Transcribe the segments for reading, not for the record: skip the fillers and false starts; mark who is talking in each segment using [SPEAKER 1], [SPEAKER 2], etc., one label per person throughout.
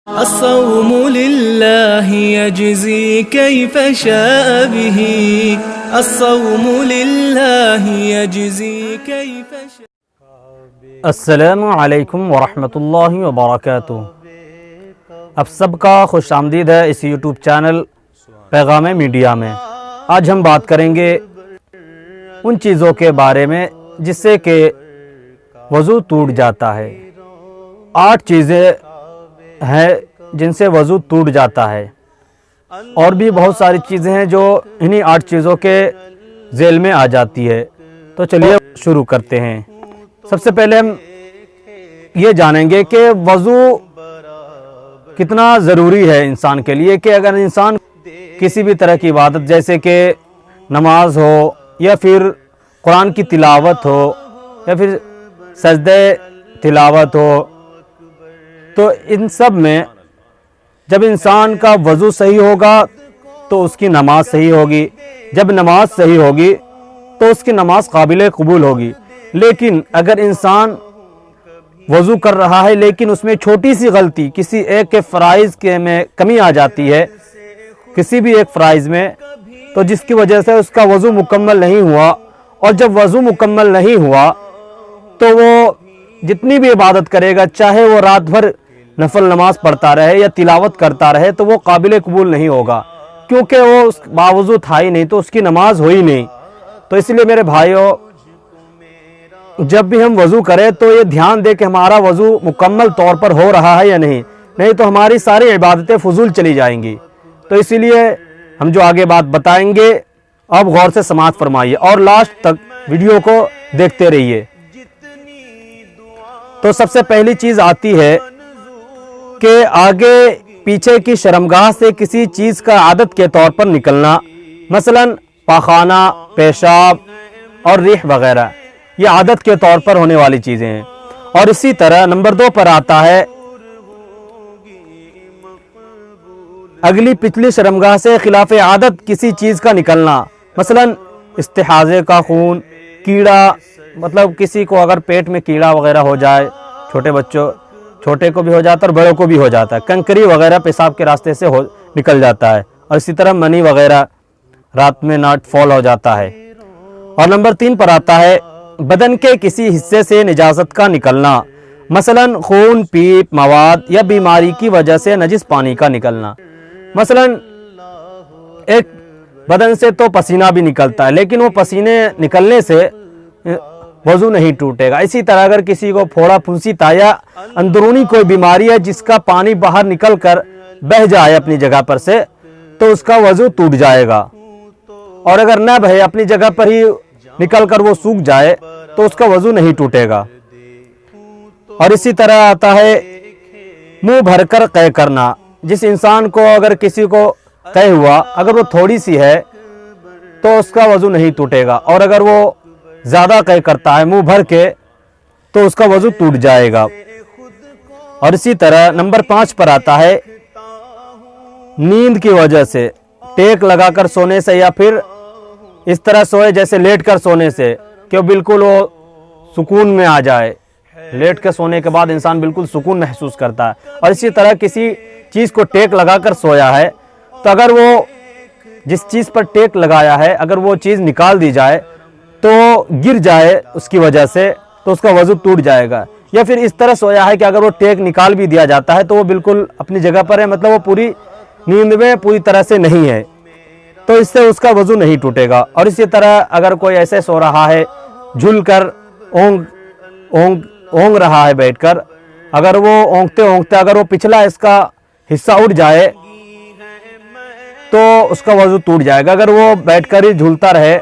[SPEAKER 1] الصوم لله يجزي كيف شاء به الصوم لله يجزي كيف شاء.
[SPEAKER 2] السلام علیکم ورحمۃ اللہ وبرکاتہ. آپ سب کا خوش آمدید ہے اس یوٹیوب چینل پیغام میڈیا میں. آج ہم بات کریں گے ان چیزوں کے بارے میں جس سے کہ وضو ٹوٹ جاتا ہے. 8 چیزیں ہیں جن سے وضو ٹوٹ جاتا ہے، اور بھی بہت ساری چیزیں ہیں جو انہی 8 چیزوں کے ذیل میں آ جاتی ہے. تو چلیے شروع کرتے ہیں. سب سے پہلے ہم یہ جانیں گے کہ وضو کتنا ضروری ہے انسان کے لیے، کہ اگر انسان کسی بھی طرح کی عبادت جیسے کہ نماز ہو یا پھر قرآن کی تلاوت ہو یا پھر سجدہ تلاوت ہو، تو ان سب میں جب انسان کا وضو صحیح ہوگا تو اس کی نماز صحیح ہوگی. جب نماز صحیح ہوگی تو اس کی نماز قابل قبول ہوگی. لیکن اگر انسان وضو کر رہا ہے لیکن اس میں چھوٹی سی غلطی، کسی ایک کے فرائض کے میں کمی آ جاتی ہے، کسی بھی ایک فرائض میں، تو جس کی وجہ سے اس کا وضو مکمل نہیں ہوا. اور جب وضو مکمل نہیں ہوا تو وہ جتنی بھی عبادت کرے گا، چاہے وہ رات بھر نفل نماز پڑھتا رہے یا تلاوت کرتا رہے، تو وہ قابل قبول نہیں ہوگا، کیونکہ وہ باوضو تھا ہی نہیں، تو اس کی نماز ہوئی نہیں. تو اس لیے میرے بھائیوں، جب بھی ہم وضو کریں تو یہ دھیان دے کہ ہمارا وضو مکمل طور پر ہو رہا ہے یا نہیں تو ہماری ساری عبادتیں فضول چلی جائیں گی. تو اسی لیے ہم جو آگے بات بتائیں گے آپ غور سے سماعت فرمائیے اور لاسٹ تک ویڈیو کو دیکھتے رہیے. تو سب سے پہلی چیز آتی ہے کہ آگے پیچھے کی شرمگاہ سے کسی چیز کا عادت کے طور پر نکلنا، مثلا پاخانہ، پیشاب اور ریح وغیرہ، یہ عادت کے طور پر ہونے والی چیزیں ہیں. اور اسی طرح نمبر 2 پر آتا ہے اگلی پچھلی شرمگاہ سے خلاف عادت کسی چیز کا نکلنا، مثلا استحاضے کا خون، کیڑا، مطلب کسی کو اگر پیٹ میں کیڑا وغیرہ ہو جائے، چھوٹے کو بھی ہو جاتا ہے اور بڑوں کو بھی ہو جاتا ہے، کنکری وغیرہ پیشاب کے راستے سے نکل جاتا ہے. اور اسی طرح منی وغیرہ رات میں ناٹ فال ہو جاتا ہے. اور نمبر 3 پر آتا ہے بدن کے کسی حصے سے نجاست کا نکلنا، مثلا خون، پیپ، مواد یا بیماری کی وجہ سے نجس پانی کا نکلنا. مثلا ایک بدن سے تو پسینہ بھی نکلتا ہے، لیکن وہ پسینے نکلنے سے وضو نہیں ٹوٹے گا. اسی طرح اگر کسی کو پھوڑا پھنسی تھا یا اندرونی کوئی بیماری ہے جس کا پانی باہر نکل کر بہہ جائے اپنی جگہ پر سے، تو اس کا وضو ٹوٹ جائے گا. اور اگر نہ بہے، اپنی جگہ پر ہی نکل کر وہ سوکھ جائے، تو اس کا وضو نہیں ٹوٹے گا. اور اسی طرح آتا ہے منہ بھر کر قے کرنا. جس انسان کو اگر کسی کو قے ہوا، اگر وہ تھوڑی سی ہے تو اس کا وضو نہیں ٹوٹے گا، اور اگر وہ زیادہ قے کرتا ہے منہ بھر کے تو اس کا وضو ٹوٹ جائے گا. اور اسی طرح نمبر 5 پر آتا ہے نیند کی وجہ سے، ٹیک لگا کر سونے سے یا پھر اس طرح سوئے جیسے لیٹ کر سونے سے کہ بالکل وہ سکون میں آ جائے. لیٹ کے سونے کے بعد انسان بالکل سکون محسوس کرتا ہے. اور اسی طرح کسی چیز کو ٹیک لگا کر سویا ہے، تو اگر وہ جس چیز پر ٹیک لگایا ہے اگر وہ چیز نکال دی جائے تو گر جائے اس کی وجہ سے، تو اس کا وضو ٹوٹ جائے گا. یا پھر اس طرح سویا ہے کہ اگر وہ ٹیک نکال بھی دیا جاتا ہے تو وہ بالکل اپنی جگہ پر ہے، مطلب وہ پوری نیند میں پوری طرح سے نہیں ہے، تو اس سے اس کا وضو نہیں ٹوٹے گا. اور اسی طرح اگر کوئی ایسے سو رہا ہے جھل کر اونگ رہا ہے بیٹھ کر، اگر وہ اونگتے اگر وہ پچھلا اس کا حصہ اٹھ جائے تو اس کا وضو ٹوٹ جائے گا. اگر وہ بیٹھ کر ہی جھولتا رہے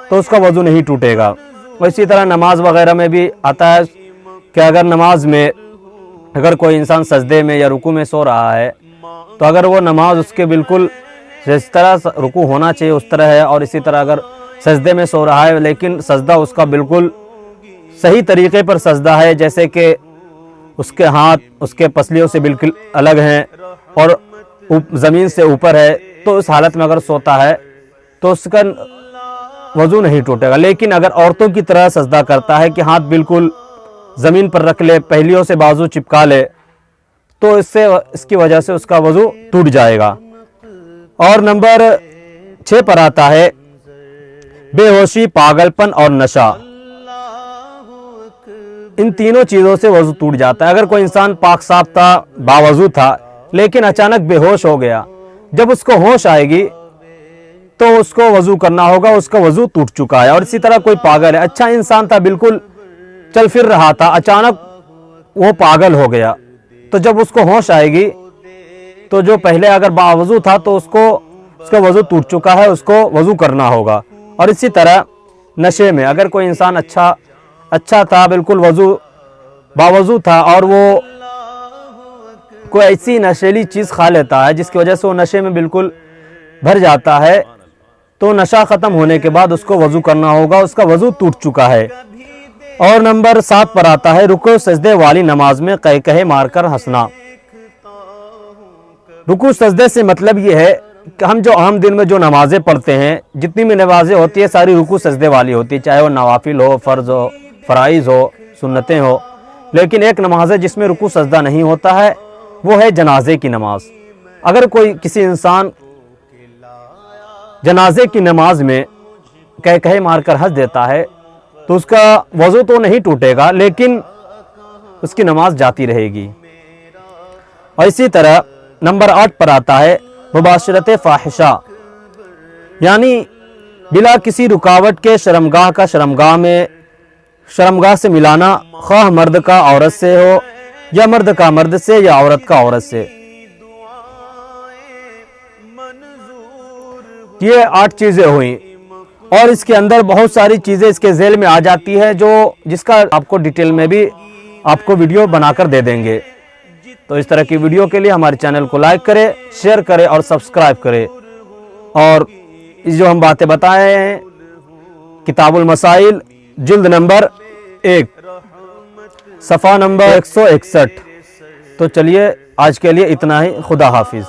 [SPEAKER 2] تو اس کا وضو نہیں ٹوٹے گا. اور اسی طرح نماز وغیرہ میں بھی آتا ہے کہ اگر نماز میں اگر کوئی انسان سجدے میں یا رکوع میں سو رہا ہے، تو اگر وہ نماز اس کے بالکل جس طرح رکوع ہونا چاہیے اس طرح ہے، اور اسی طرح اگر سجدے میں سو رہا ہے لیکن سجدہ اس کا بالکل صحیح طریقے پر سجدہ ہے، جیسے کہ اس کے ہاتھ اس کے پسلیوں سے بالکل الگ ہیں اور زمین سے اوپر ہے، تو اس حالت میں اگر سوتا ہے تو اس کا وضو نہیں ٹوٹے گا. لیکن اگر عورتوں کی طرح سجدہ کرتا ہے کہ ہاتھ بالکل زمین پر رکھ لے، پہلیوں سے بازو چپکا لے، تو اس کی وجہ سے اس کا وضو ٹوٹ جائے گا۔ اور نمبر 6 پر آتا ہے بے ہوشی، پاگل پن اور نشہ۔ ان تینوں چیزوں سے وضو ٹوٹ جاتا ہے۔ اگر کوئی انسان پاک صاف تھا، باوضو تھا، لیکن اچانک بے ہوش ہو گیا، جب اس کو ہوش آئے گی تو اس کو وضو کرنا ہوگا، اس کا وضو ٹوٹ چکا ہے۔ اور اسی طرح کوئی پاگل ہے، اچھا انسان تھا، بالکل چل پھر رہا تھا، اچانک وہ پاگل ہو گیا، تو جب اس کو ہوش آئے گی تو جو پہلے اگر باوضو تھا تو اس کا وضو ٹوٹ چکا ہے، اس کو وضو کرنا ہوگا۔ اور اسی طرح نشے میں اگر کوئی انسان اچھا تھا، بالکل باوضو تھا، اور وہ کوئی ایسی نشیلی چیز کھا لیتا ہے جس کی وجہ سے وہ نشے میں بالکل بھر جاتا ہے، تو نشہ ختم ہونے کے بعد اس کو وضو کرنا ہوگا، اس کا وضو ٹوٹ چکا ہے۔ اور نمبر 7 پر آتا ہے رکوع سجدے والی نماز میں قہقہے مار کر ہنسنا۔ رکوع سجدے سے مطلب یہ ہے کہ ہم جو عام دن میں جو نمازیں پڑھتے ہیں، جتنی بھی نمازیں ہوتی ہیں ساری رکوع سجدے والی ہوتی ہے، چاہے وہ نوافل ہو، فرض ہو، فرائض ہو، سنتیں ہو، لیکن ایک نماز ہے جس میں رکوع سجدہ نہیں ہوتا ہے، وہ ہے جنازے کی نماز۔ اگر کسی انسان جنازے کی نماز میں قہقہے مار کر ہنس دیتا ہے تو اس کا وضو تو نہیں ٹوٹے گا، لیکن اس کی نماز جاتی رہے گی۔ اور اسی طرح نمبر 8 پر آتا ہے مباشرت فاحشہ، یعنی بلا کسی رکاوٹ کے شرمگاہ کا شرمگاہ سے ملانا، خواہ مرد کا عورت سے ہو یا مرد کا مرد سے یا عورت کا عورت سے۔ یہ 8 چیزیں ہوئیں، اور اس کے اندر بہت ساری چیزیں اس کے ذیل میں آ جاتی ہے، جس کا آپ کو ڈیٹیل میں بھی آپ کو ویڈیو بنا کر دے دیں گے۔ تو اس طرح کی ویڈیو کے لیے ہمارے چینل کو لائک کرے، شیئر کرے اور سبسکرائب کرے۔ اور جو ہم باتیں بتائے ہیں کتاب المسائل جلد نمبر 1 صفحہ نمبر 161۔ تو چلیے آج کے لیے اتنا ہی، خدا حافظ۔